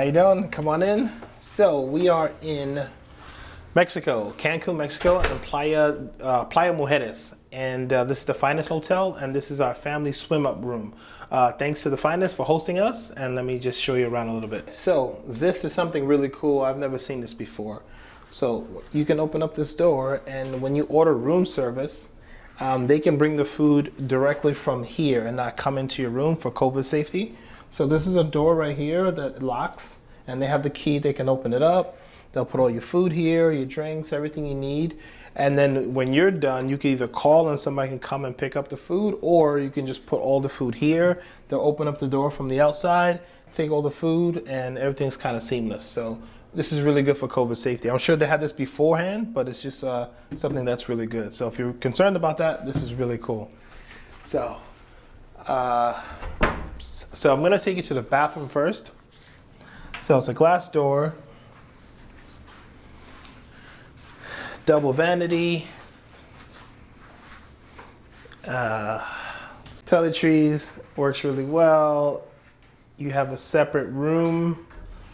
you doing? Come on in. So we are in Mexico, Cancun, Mexico, and Playa Mujeres. And this is the Finest Hotel, and this is our family swim-up room. Thanks to the Finest for hosting us, and let me just show you around a little bit. So this is something really cool. I've never seen this before. So you can open up this door, and when you order room service, they can bring the food directly from here and not come into your room for COVID safety. So this is a door right here that locks, and they have the key. They can open it up. They'll put all your food here, your drinks, everything you need. And then when you're done, you can either call and somebody can come and pick up the food, or you can just put all the food here. They'll open up the door from the outside, take all the food, and everything's kind of seamless. So this is really good for COVID safety. I'm sure they had this beforehand, but it's just something that's really good. So if you're concerned about that, this is really cool. So I'm gonna take you to the bathroom first. So it's a glass door, double vanity, toiletries, works really well. You have a separate room,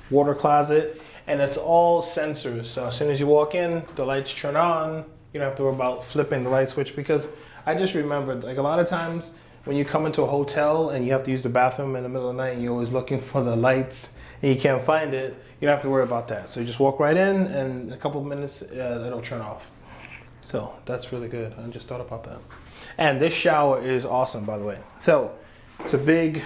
water closet, and it's all sensors. So as soon as you walk in, the lights turn on. You don't have to worry about flipping the light switch, because I just remembered, like, a lot of times when you come into a hotel and you have to use the bathroom in the middle of the night, and you're always looking for the lights and you can't find it, you don't have to worry about that. So you just walk right in, and in a couple of minutes, it'll turn off. So that's really good. I just thought about that. And this shower is awesome, by the way. So it's a big,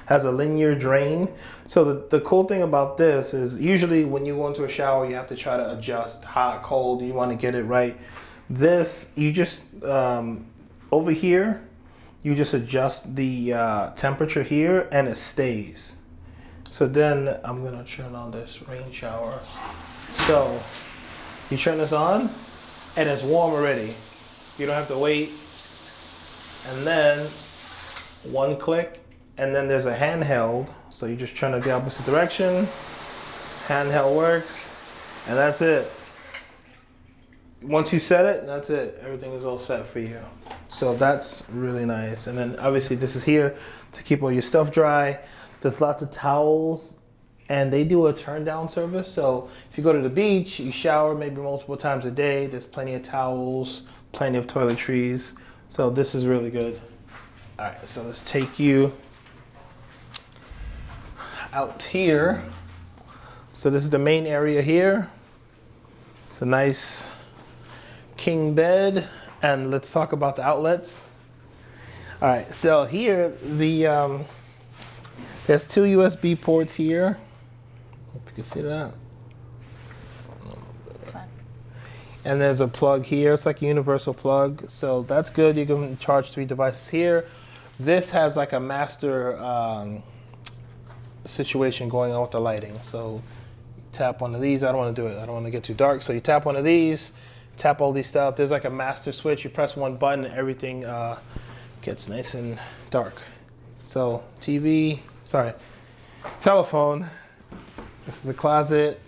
has a linear drain. So the cool thing about this is usually when you go into a shower, you have to try to adjust hot, cold, you want to get it right. This, you just, over here, you just adjust the temperature here and it stays. So then I'm gonna turn on this rain shower. So you turn this on and it's warm already. You don't have to wait. And then one click, and then there's a handheld. So you just turn it the opposite direction. Handheld works, and that's it. Once you set it, that's it. Everything is all set for you. So that's really nice. And then obviously this is here to keep all your stuff dry. There's lots of towels, and they do a turn down service. So if you go to the beach, you shower maybe multiple times a day. There's plenty of towels, plenty of toiletries. So this is really good. All right, so let's take you out here. So this is the main area here. It's a nice king bed, and let's talk about the outlets. All right, so here there's two USB ports here. Hope you can see that. And there's a plug here. It's like a universal plug, so that's good. You can charge 3 devices here. This has like a master situation going on with the lighting. So you tap one of these. I don't want to do it. I don't want to get too dark. So you tap one of these, tap all these stuff. There's like a master switch. You press one button and everything gets nice and dark. So telephone. This is the closet.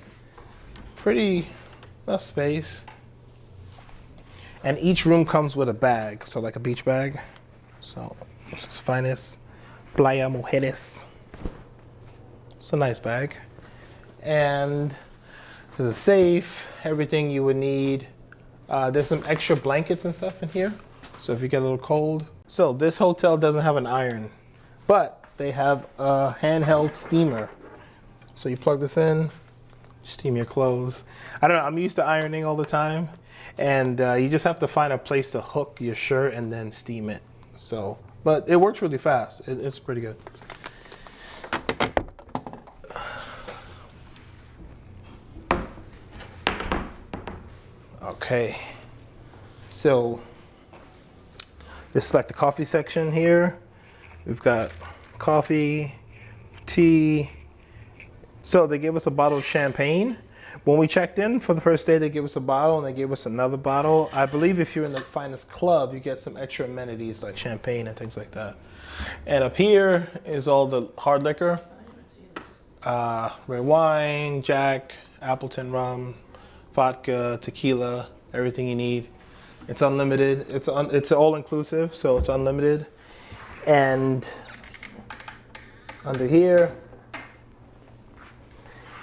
Pretty enough space. And each room comes with a bag, so like a beach bag. So this is Finest Playa Mujeres. It's a nice bag. And there's a safe, everything you would need. There's some extra blankets and stuff in here, so if you get a little cold. So this hotel doesn't have an iron, but they have a handheld steamer. So you plug this in, steam your clothes. I don't know, I'm used to ironing all the time, and you just have to find a place to hook your shirt and then steam it. So, but it works really fast. It's pretty good. Okay, so this is like the coffee section here. We've got coffee, tea. So they gave us a bottle of champagne. When we checked in for the first day, they gave us a bottle, and they gave us another bottle. I believe if you're in the Finest Club, you get some extra amenities like champagne and things like that. And up here is all the hard liquor. Red wine, Jack, Appleton rum, vodka, tequila, everything you need. It's unlimited. It's all inclusive, so it's unlimited. And under here,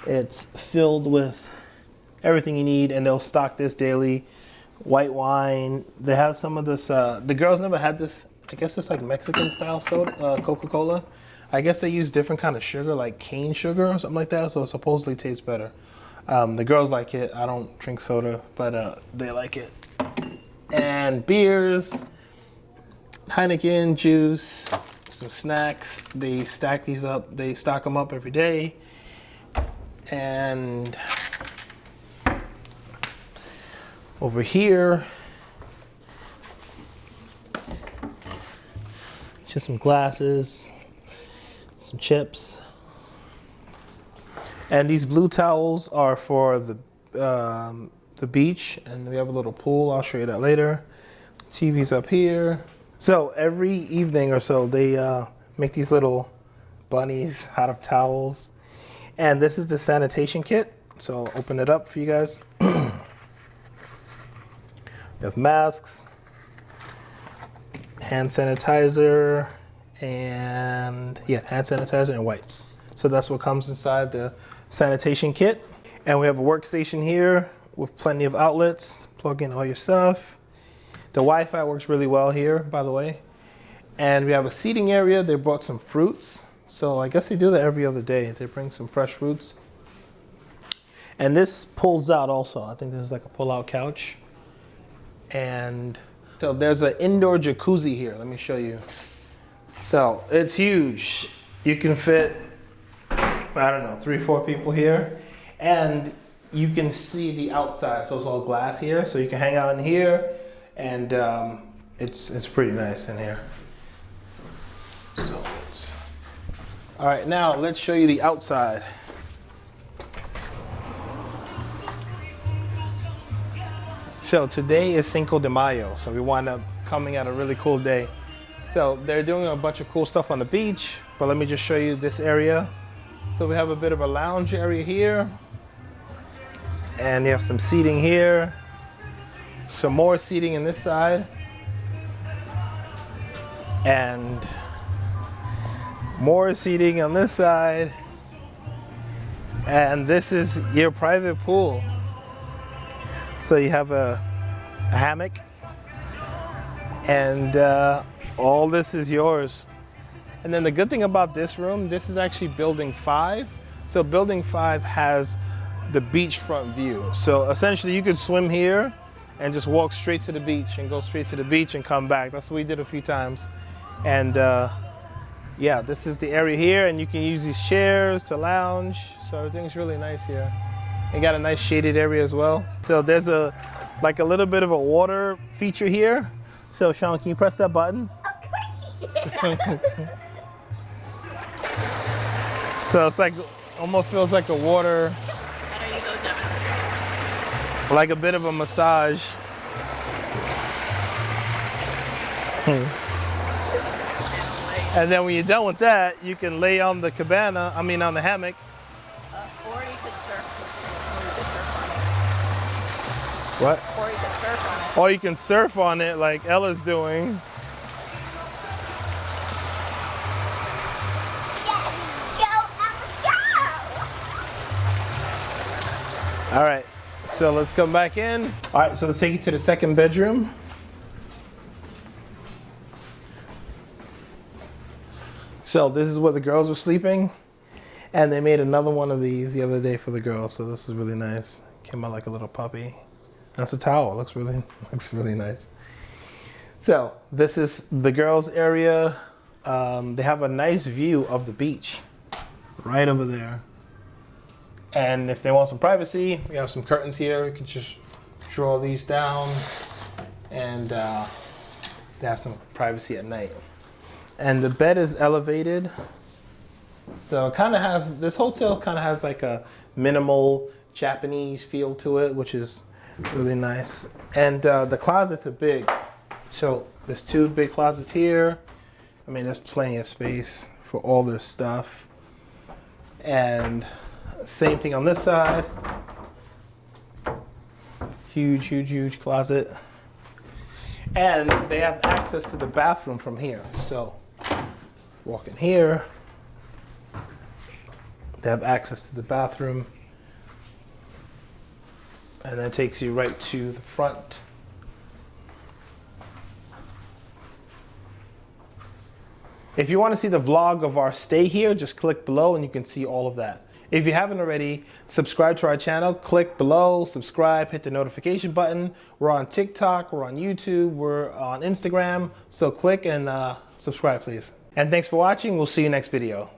It's filled with everything you need, and they'll stock this daily. White wine. They have some of this. The girls never had this. I guess it's like Mexican style soda, Coca-Cola. I guess they use different kind of sugar, like cane sugar or something like that. So it supposedly tastes better. The girls like it. I don't drink soda, but they like it. And beers, Heineken juice, some snacks. They stack these up. They stock them up every day. And over here, just some glasses, some chips. And these blue towels are for the beach, and we have a little pool. I'll show you that later. TV's up here. So every evening or so, they make these little bunnies out of towels. And this is the sanitation kit. So I'll open it up for you guys. We have masks, hand sanitizer, and hand sanitizer and wipes. So that's what comes inside the sanitation kit. And we have a workstation here with plenty of outlets. Plug in all your stuff. The Wi-Fi works really well here, by the way. And we have a seating area. They brought some fruits. So I guess they do that every other day. They bring some fresh fruits. And this pulls out also. I think this is like a pull-out couch. And so there's an indoor jacuzzi here. Let me show you. So it's huge. You can fit, I don't know, 3 or 4 people here. And you can see the outside. So it's all glass here. So you can hang out in here. And it's pretty nice in here. So all right, now let's show you the outside. So today is Cinco de Mayo, so we wound up coming at a really cool day. So they're doing a bunch of cool stuff on the beach, but let me just show you this area. So we have a bit of a lounge area here, and you have some seating here, some more seating in this side, and more seating on this side, and this is your private pool. So you have a hammock, and all this is yours. And then the good thing about this room, this is actually building 5. So building 5 has the beachfront view. So essentially you could swim here and just walk straight to the beach and go straight to the beach and come back. That's what we did a few times. And yeah, this is the area here, and you can use these chairs to lounge. So everything's really nice here. You got a nice shaded area as well. So there's a little bit of a water feature here. So Sean, can you press that button? So it's like, almost feels like a water, like a bit of a massage. And then when you're done with that, you can lay on the cabana, on the hammock. Or you could surf. What? Or you could surf on it. Or you can surf on it like Ella's doing. Yes! Go, go! All right, so let's come back in. All right, so let's take you to the second bedroom. So this is where the girls were sleeping, and they made another one of these the other day for the girls. So this is really nice. Came out like a little puppy. That's a towel. Looks really nice. So this is the girls' area. They have a nice view of the beach, right over there. And if they want some privacy, we have some curtains here. You can just draw these down, and they have some privacy at night. And the bed is elevated. So it kind of has, this hotel kind of has like a minimal Japanese feel to it, which is really nice. And the closets are big. So there's 2 big closets here. There's plenty of space for all their stuff. And same thing on this side. Huge closet. And they have access to the bathroom from here. So walk in here. They have access to the bathroom. and that takes you right to the front. If you want to see the vlog of our stay here, just click below and you can see all of that. If you haven't already, subscribe to our channel, click below, subscribe, hit the notification button. We're on TikTok, we're on YouTube, we're on Instagram, so click and subscribe please. And thanks for watching, we'll see you next video.